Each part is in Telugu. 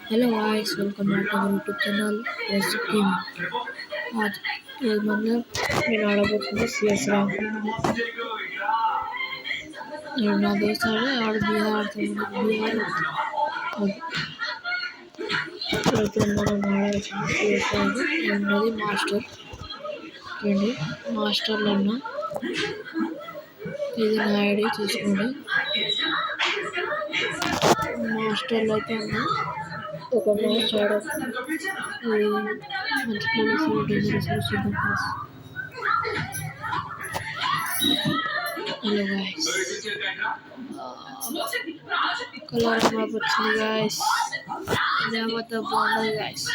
Hello guys, welcome back to our YouTube channel Recipe Gaming. आज ये मतलब నేను ఆడబోతుంది సిఎస్ ర్యాంక్ నా దోస్తాడు ఆడు బీహార్ ఆడుతున్నాడు బీహార్ ఇప్పుడు మనం ఆడాల్సింది సిఎస్ ర్యాంక్ ఉన్నది మాస్టర్ చూడండి మాస్టర్లో ఉన్న ఇది నా ఐడి చూసుకోండి మాస్టర్లో అయితే ఉన్నా ఒక మ్యాచ్ ఇది మంచి ప్లేయర్స్ డేంజరస్ చూద్దాం please hello guys colour map వచ్చింది గాయస్ ఇదేమో బాగుంది గాయస్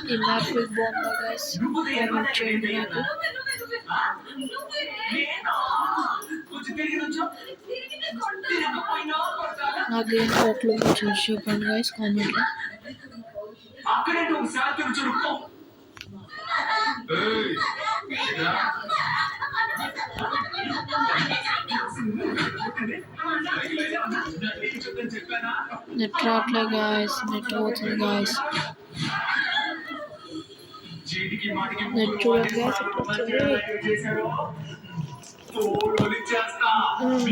ఈ మ్యాప్ మీకు బాగుందా గాయస్ కామెంట్ చేయండి నా గేమ్ ఎట్లా చూసి చెప్పండి గాయస్ కామెంట్లో నెట్ రావట్లే గాయస్ నెట్ పోతుంది గాయస్ నెట్ చూడండి గాయస్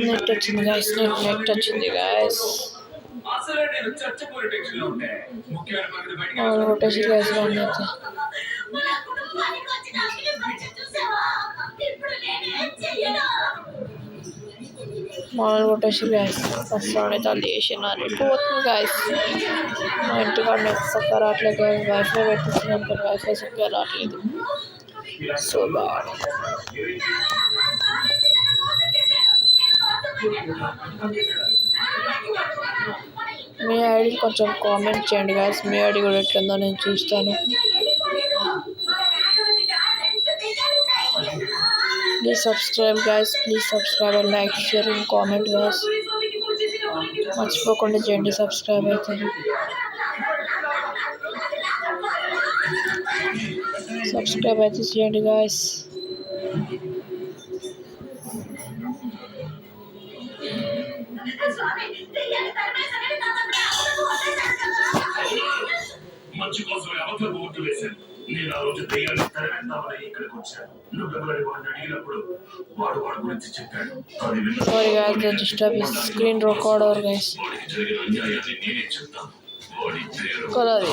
నెట్ వచ్చింది గాయస్ నెట్ వచ్చింది గాయస్ రొటేషన్ గాయస్ రన్ అయితే మామూలు రొటేషన్ గాయస్ ఫస్ట్ రౌండ్ అయితే వాళ్ళు చేసిన నెట్ పోతుంది గాయస్ మా ఇంటికాడ నెట్ చక్కగా రావట్లేదు గాయస్ వైఫై పెట్టించిన అనుకోండి వైఫై చక్కగా రావట్లేదు సో బ్యాడ్ మీ ఐడి కొంచెం కామెంట్ చేయండి గాయస్ మీ ఐడి కూడా ఎట్లుందో నేను చూస్తాను please subscribe guys please subscribe and like share and comment guys మర్చిపోకుండా చేయండి సబ్స్క్రైబ్ అయితే సబ్స్క్రైబ్ అయితే చేయండి గాయస్ మంచి కోసం అవతల ఓటు వేశాను నేను ఆ రోజు దయ్యాన్ని తరగందామని ఇక్కడికి వచ్చాను నువ్వెవరి వాడిని అడిగినప్పుడు వాడు గురించి చెప్పాడు అది sorry guys the disturb is screen recorder guys వాడికి జరిగిన అన్యాయాన్ని నేనే చెప్తాను వాడి పేరు కొలది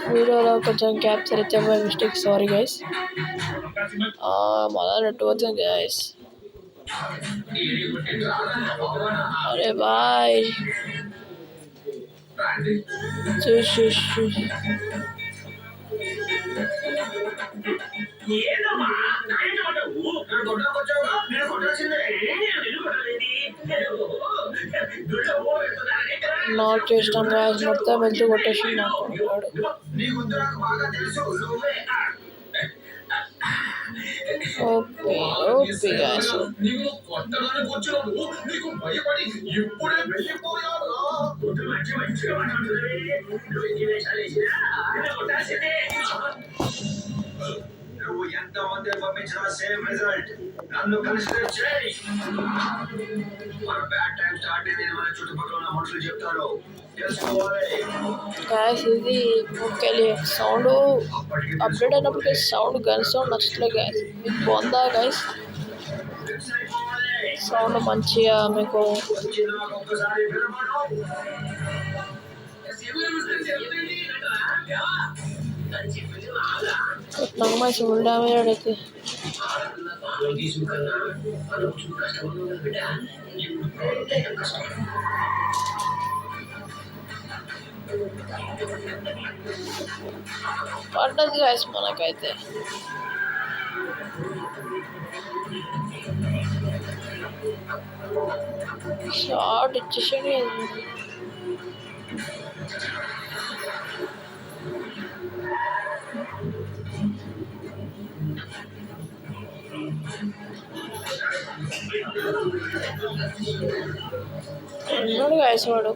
వీడియోలో కొంచెం క్యాప్చర్ అయితే బై మిస్టేక్ సారీ గాయ్స్ మళ్ళా నెట్ పోతుంది గాయ్స్ అరే బాయ్ చూసి నాట్ చేసినాం గాయస్ మొత్తం వెళ్తూ కొట్టేసి నాకు ఓకే ఓకే గాయస్ నువ్వు ఎంతమంది పంపించిన సేమ్ రిజల్ట్ నన్ను కన్సిడర్ చేయి మన బ్యాడ్ టైం స్టార్ట్ అయింది మన చుట్టుపక్కల ఉన్న మనుషులు చెప్తారు తెలుసుకోవాలి గాయస్ ఇది ఓకే సౌండ్ అప్డేట్ అయినప్పటికీ సౌండ్ గన్ సౌండ్ నచ్చట్లేదు గాయస్ మీకు బాగుందా గాయస్ సౌండ్ మంచిగా మీకు నమ్మకం ఫుల్ డ్యామేజ్ ఆడైతే పడ్డది గాయస్ మనకైతే షార్ట్ ఇచ్చేసాడు ఉన్నాడు గాయస్ వాడు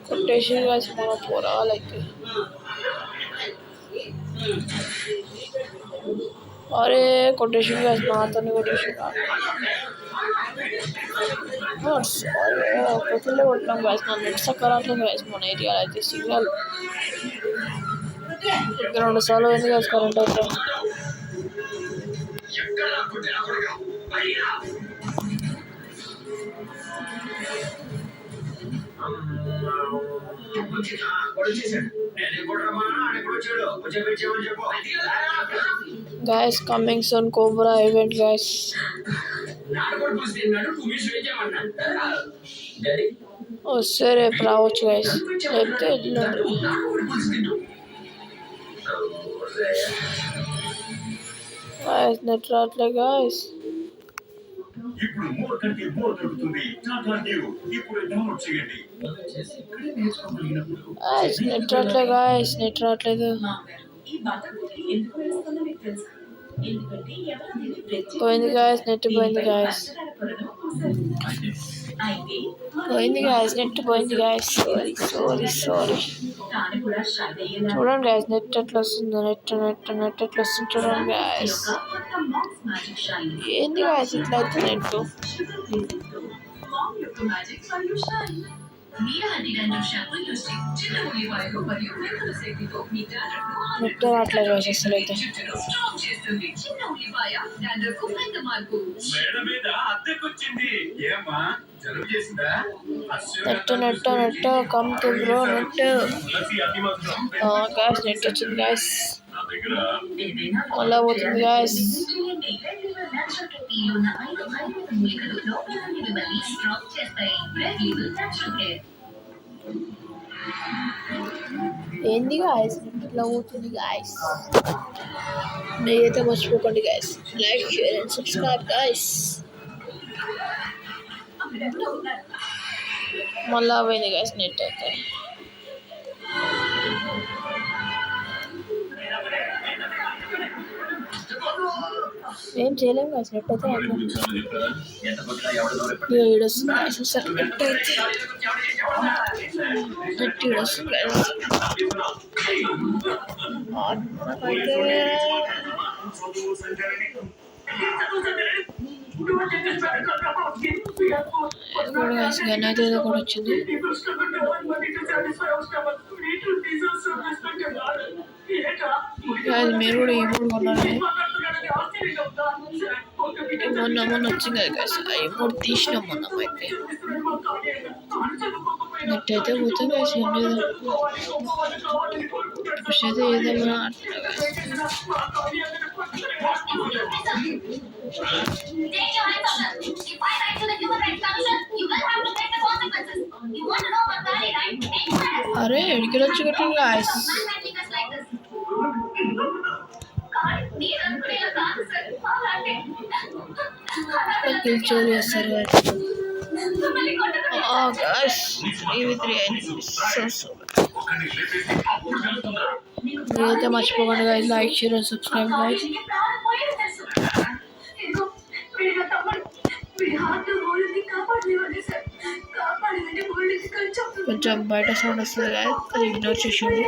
కొట్టేసి గాయస్ మన పోరాలైతే अरे कोटेशन का स्नातन कोटेशन పొద్దున్నే కొట్టినాం గాయస్. నా నెట్ సక్క రావట్లేదు గాయస్. మన ఏరియాలో అయితే సిగ్నల్ 2 సార్లు పోయింది గాయస్ కరెంట్ అయితే. Guys, coming soon Cobra event guys. వస్తే రేపు రావచ్చు గైస్. లేకపోతే ఎల్లుండి. Guys, నెట్ రావట్లే guys. ఇప్పుడు మోర్ కంటే మోర్ దొరుకుతుంది. టాటా న్యూ ఇప్పుడు డౌన్లోడ్ చేయండి. నెట్ రావట్లే guys. నెట్ రావట్లేదు. పోయింది గాయస్. నెట్ పోయింది గాయస్. పోయింది గాయస్. నెట్ పోయింది గాయస్. సారీ. చూడండి గాయస్ నెట్ ఎట్లా వస్తుందో. నెట్ ఎట్లా వస్తుంది చూడండి గాయస్. ఏంది గాయస్ ఇట్లా అయితే నెట్. నెట్ రావట్లేదు గాయస్ అసలు అయితే. Net come to bro net. Guys net వచ్చింది గాయస్. మళ్ళా పోతుంది గాయస్. ఏంది గాయస్ ఇట్లా పోతుంది గాయస్. మీరైతే మర్చిపోకండి guys. Like share and subscribe guys. మళ్ళా పోయింది గాయస్ నెట్ అయితే. ఏం చేయలేము గాయస్. నెట్ అయితే ఈడొస్తుంది గాయస్. అసలు నెట్ అయితే నెట్ ఈడొస్తుంది గాయస్. గన్ అయితే ఏదో కూడా వచ్చింది. మీరు కూడా ఈ మూడు కొన్నారండి. మొన్న వచ్చింది కదా గైస్. ఈ మూడు తీసినాం మొన్న అయితే. నెట్ అయితే పోతుంది గైస్. ఏం లేదు ఫస్ట్ అయితే ఏదైనా అట్లా అరే ఎడికి వచ్చి కట్టింది గాయస్. కిల్ చేస్తారు గాయస్. 3v3 అయింది. మీరైతే మర్చిపోకండి guys. Like share and subscribe guys. కొంచెం బయట సౌండ్ వస్తుంది గాయస్. అది ఇగ్నోర్ చేసేయండి.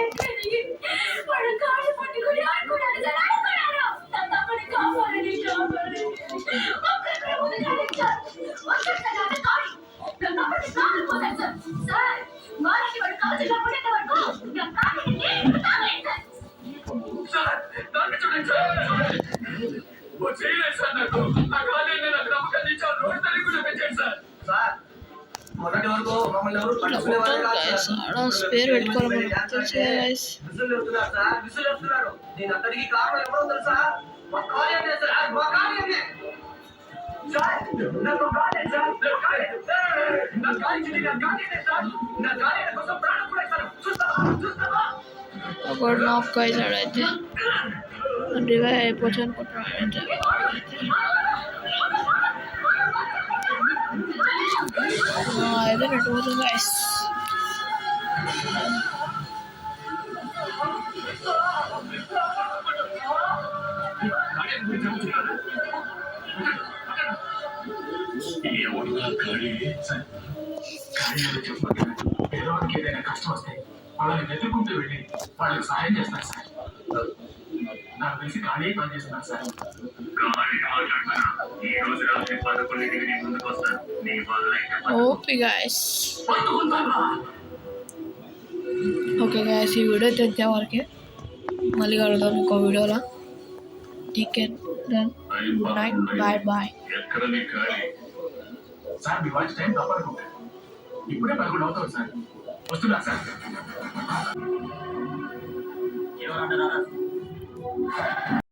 స్పేర్ పెట్టుకోవాలి గాయస్. ఒకటి నాక్ గాయస్. ఆడైతే రివైవ్ అయిపోవచ్చు అనుకుంటున్నాను. అయితే నెట్ పోతుంది గాయస్. ఏదైనా కష్టం వస్తే వాళ్ళని వెతుక్కుంటూ వెళ్ళి వాళ్ళకి సహాయం చేస్తారు సార్. నాకు తెలిసి ఖాళీ కాల్ చేస్తున్నారు sir. Okay guys, okay guys, ఈ వీడియో తెచ్చే వరకే. మళ్ళీ కలుద్దాం ఇంకో వీడియోలో. Take care, good night, bye bye. Sir మీ వాచ్ టైం తప్పనుకుంటా. ఇప్పుడే 11 అవుతుంది సార్. వస్తున్నా సార్.